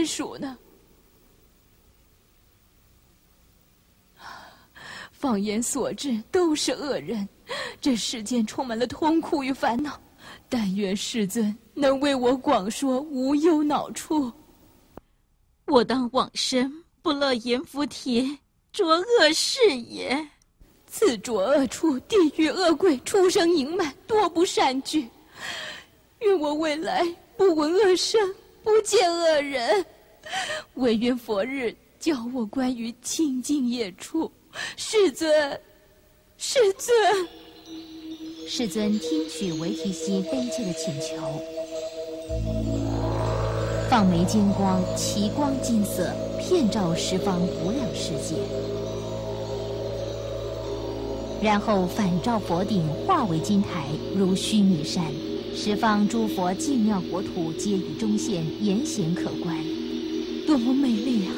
属呢？放眼所至都是恶人，这世间充满了痛苦与烦恼。但愿世尊能为我广说无忧恼处。我当往生，不乐阎浮提，浊恶是也。此浊恶处，地狱恶鬼、畜生盈满，多不善居。愿我未来不闻恶声，不见恶人。唯愿佛日教我关于清净业处。世尊，世尊。世尊听取维提西悲切的请求，放眉金光，奇光金色，遍照十方无量世界。然后反照佛顶，化为金台，如须弥山。十方诸佛净妙国土，皆以中现，严显可观。多么美丽啊！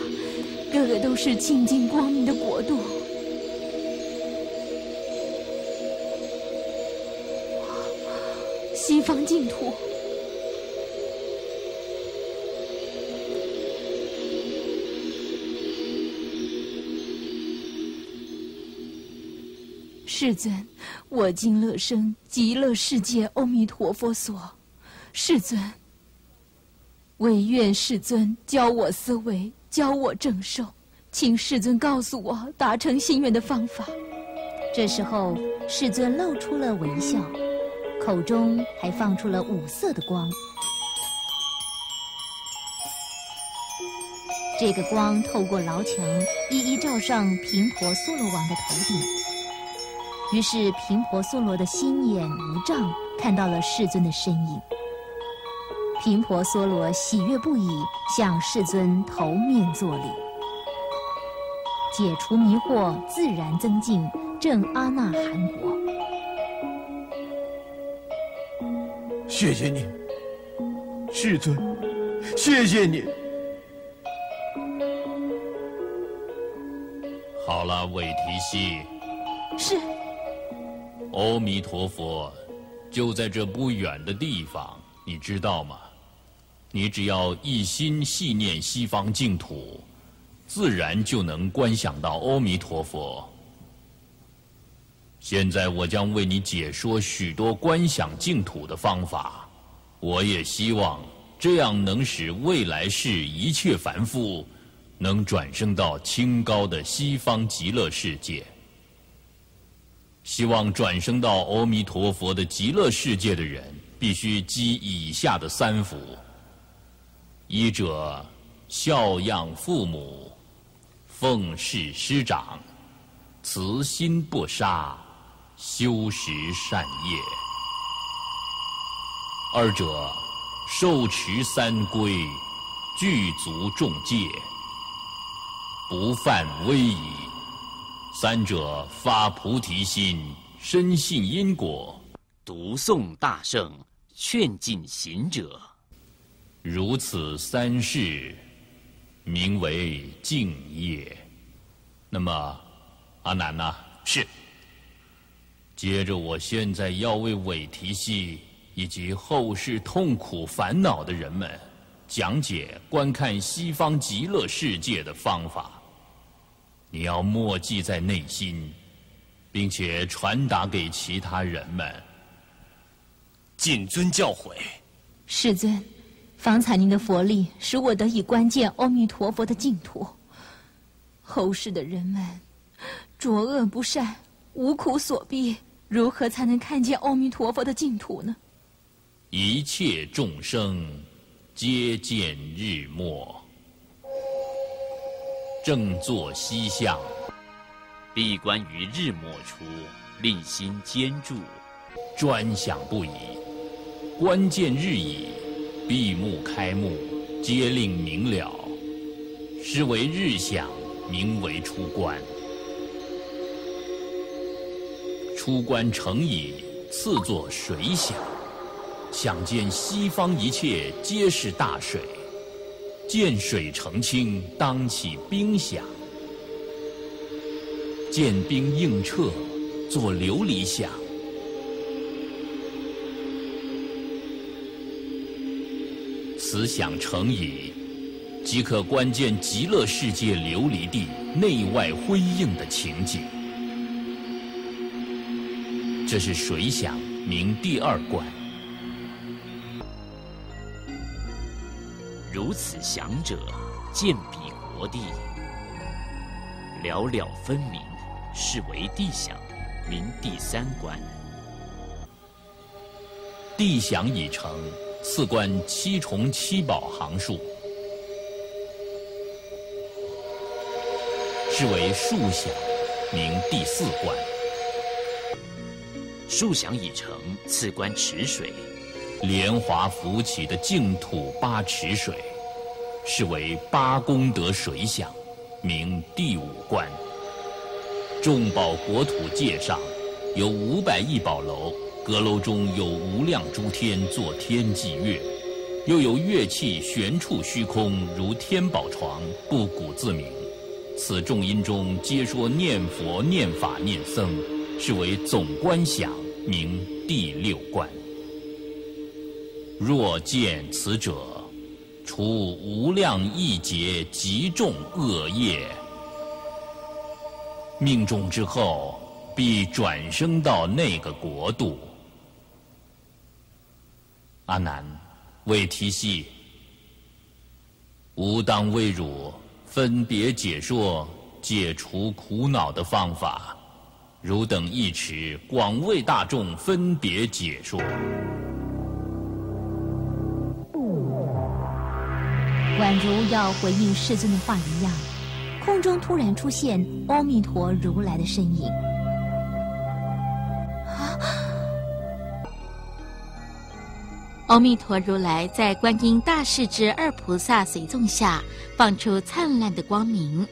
个个都是清净光明的国度。西方净土。世尊，我今乐生极乐世界阿弥陀佛所。世尊，唯愿世尊教我思维，教我正受，请世尊告诉我达成心愿的方法。这时候，世尊露出了微笑，口中还放出了五色的光。这个光透过牢墙，一一照上频婆娑罗王的头顶。于是频婆娑罗的心眼无障，看到了世尊的身影。频婆娑罗喜悦不已，向世尊头面作礼，解除迷惑，自然增进，证阿那含果。谢谢你，世尊，谢谢你。好了，韦提西。是。阿弥陀佛，就在这不远的地方，你知道吗？你只要一心系念西方净土，自然就能观想到阿弥陀佛。现在我将为你解说许多观想净土的方法，我也希望这样能使未来世一切凡夫能转生到清高的西方极乐世界。希望转生到阿弥陀佛的极乐世界的人，必须积以下的三福：一者孝养父母，奉事师长，慈心不杀，修持善业；二者受持三规，具足众戒，不犯威仪；三者发菩提心，深信因果，读诵大圣，劝进行者。如此三事，名为净业。那么，阿难呐？是。接着，我现在要为韦提西以及后世痛苦烦恼的人们讲解观看西方极乐世界的方法。你要默记在内心，并且传达给其他人们。谨遵教诲。世尊，方才您的佛力使我得以观见阿弥陀佛的净土。后世的人们浊恶不善，无苦所逼，如何才能看见阿弥陀佛的净土呢？一切众生皆见日没，正坐西向，闭关于日没处，令心坚住，专想不已。观见日已，闭目开目，皆令明了。是为日想，名为出关。出关成已，次作水想，想见西方一切皆是大水。见水澄清，当起冰想；见冰映彻，作琉璃想。此想成已，即可观见极乐世界琉璃地内外辉映的情景。这是水响，名第二观。如此想者，见彼国地，了了分明，是为地响，名第三观。地响已成，次观七重七宝行数，是为数响，名第四观。数响已成，次观池水，莲华浮起的净土八池水，是为八功德水响，名第五观。众宝国土界上有500亿宝楼，阁楼中有无量诸天作天际乐，又有乐器悬处虚空，如天宝床，不鼓自鸣。此众音中皆说念佛、念法、念僧，是为总观响，名第六观。若见此者，除无量亿劫极重恶业，命中之后，必转生到那个国度。阿难，为提系，吾当为汝分别解说解除苦恼的方法，汝等一持，广为大众分别解说。宛如要回应世尊的话一样，空中突然出现阿弥陀如来的身影。阿弥陀如来在观音大势至二菩萨随众下，放出灿烂的光明，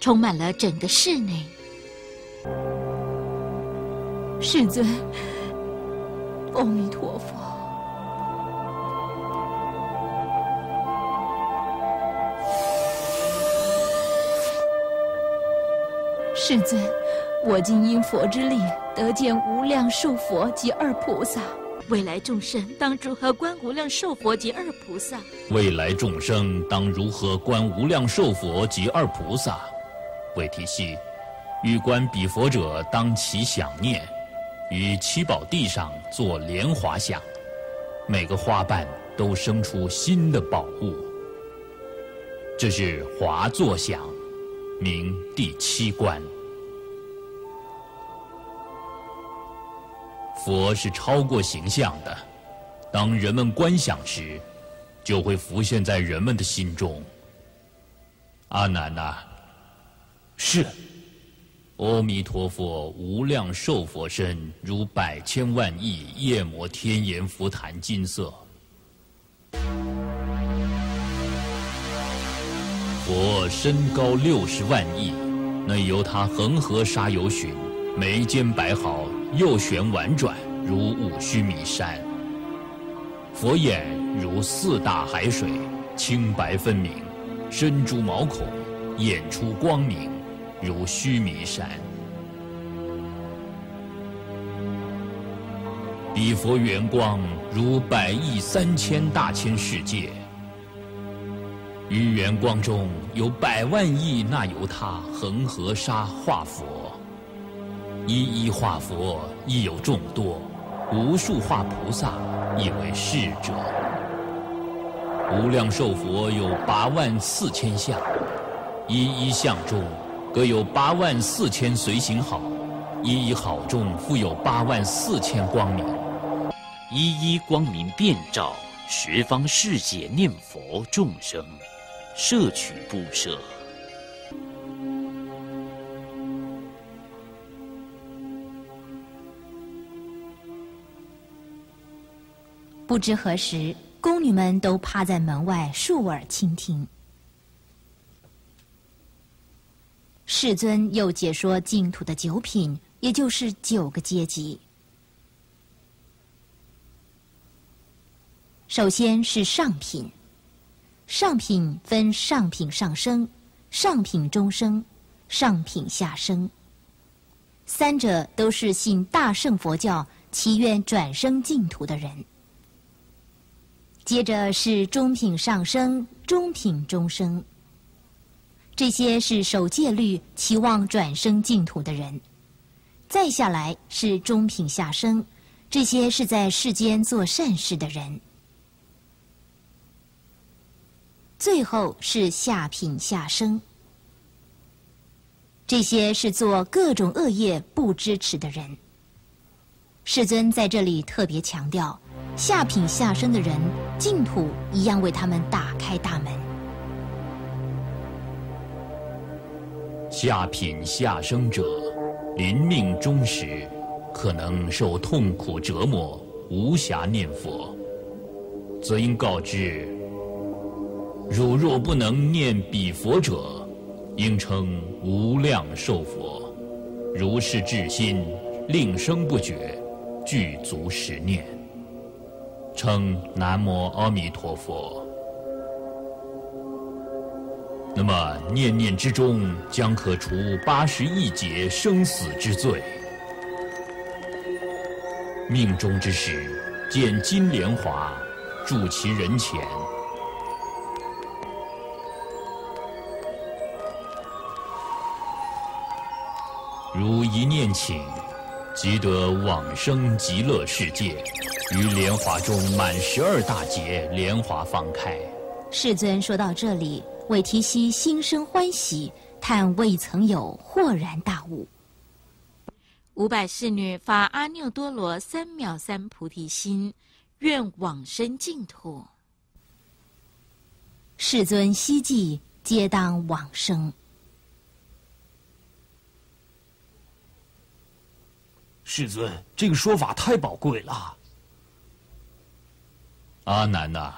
充满了整个室内。世尊，阿弥陀佛。世尊，我今因佛之力，得见无量寿佛及二菩萨。未来众生当如何观无量寿佛及二菩萨？未来众生当如何观无量寿佛及二菩萨？为提系，欲观彼佛者，当其想念，于七宝地上做莲华响，每个花瓣都生出新的宝物。这是华作响，名第七观。佛是超过形象的，当人们观想时，就会浮现在人们的心中。阿难呐，是。阿弥陀佛无量寿佛身，如百千万亿夜摩天阎浮檀金色。佛身高60万亿，内由他恒河沙由旬，眉间白毫，右旋婉转，如五须弥山。佛眼如4大海水，清白分明，身珠毛孔，眼出光明，如须弥山。彼佛圆光如100亿3000大千世界，于圆光中有100万亿那由他恒河沙化佛，一一化佛亦有众多，无数化菩萨亦为逝者。无量寿佛有84000相，一一相中各有84000随行好，一一好中复有84000光明，一一光明遍照十方世界念佛众生，摄取布施。不知何时，宫女们都趴在门外竖耳倾听。世尊又解说净土的9品，也就是9个阶级。首先是上品，上品分上品上生、上品中生、上品下生，三者都是信大乘佛教，祈愿转生净土的人。接着是中品上生、中品中生，这些是守戒律、期望转生净土的人。再下来是中品下生，这些是在世间做善事的人。最后是下品下生，这些是做各种恶业不支持的人。世尊在这里特别强调，下品下生的人，净土一样为他们打开大门。下品下生者，临命终时，可能受痛苦折磨，无暇念佛，则应告知：汝若不能念彼佛者，应称无量寿佛。如是至心，令声不绝，具足十念，称南无阿弥陀佛。那么念念之中，将可除81劫生死之罪。命终之时，见金莲华住其人前，如一念请，即得往生极乐世界，于莲华中满12大劫，莲华方开。世尊说到这里，韦提希心生欢喜，叹未曾有豁然大悟。500侍女发阿耨多罗三藐三菩提心，愿往生净土。世尊希冀，皆当往生。世尊，这个说法太宝贵了。阿难呐，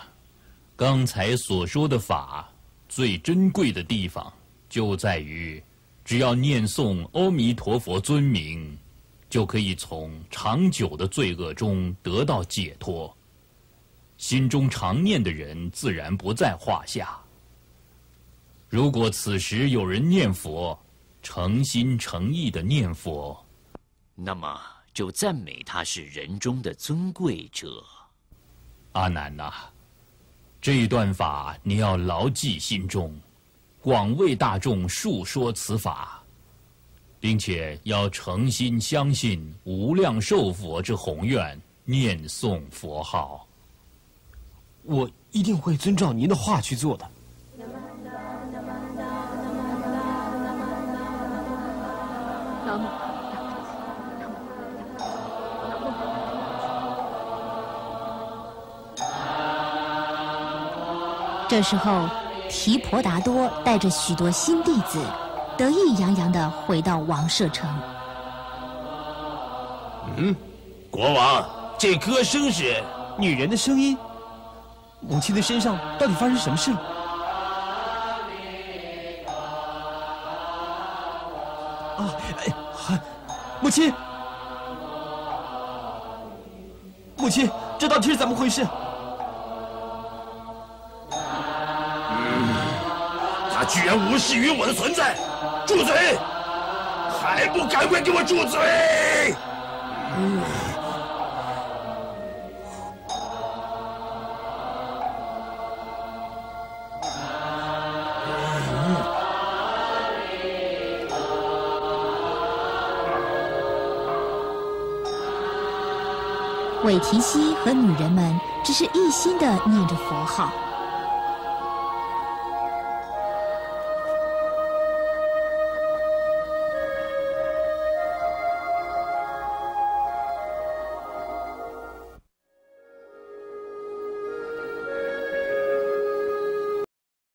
刚才所说的法，最珍贵的地方就在于，只要念诵阿弥陀佛尊名，就可以从长久的罪恶中得到解脱。心中常念的人自然不在话下。如果此时有人念佛，诚心诚意的念佛，那么就赞美他是人中的尊贵者。阿难呐，这一段法你要牢记心中，广为大众述说此法，并且要诚心相信无量寿佛之宏愿，念诵佛号。我一定会遵照您的话去做的。这时候，提婆达多带着许多新弟子，得意洋洋地回到王舍城。国王，这歌声是女人的声音。母亲的身上到底发生什么事了？母亲，母亲，这到底是怎么回事？他居然无视于我的存在！住嘴！还不赶快给我住嘴！韦提希和女人们只是一心地念着佛号。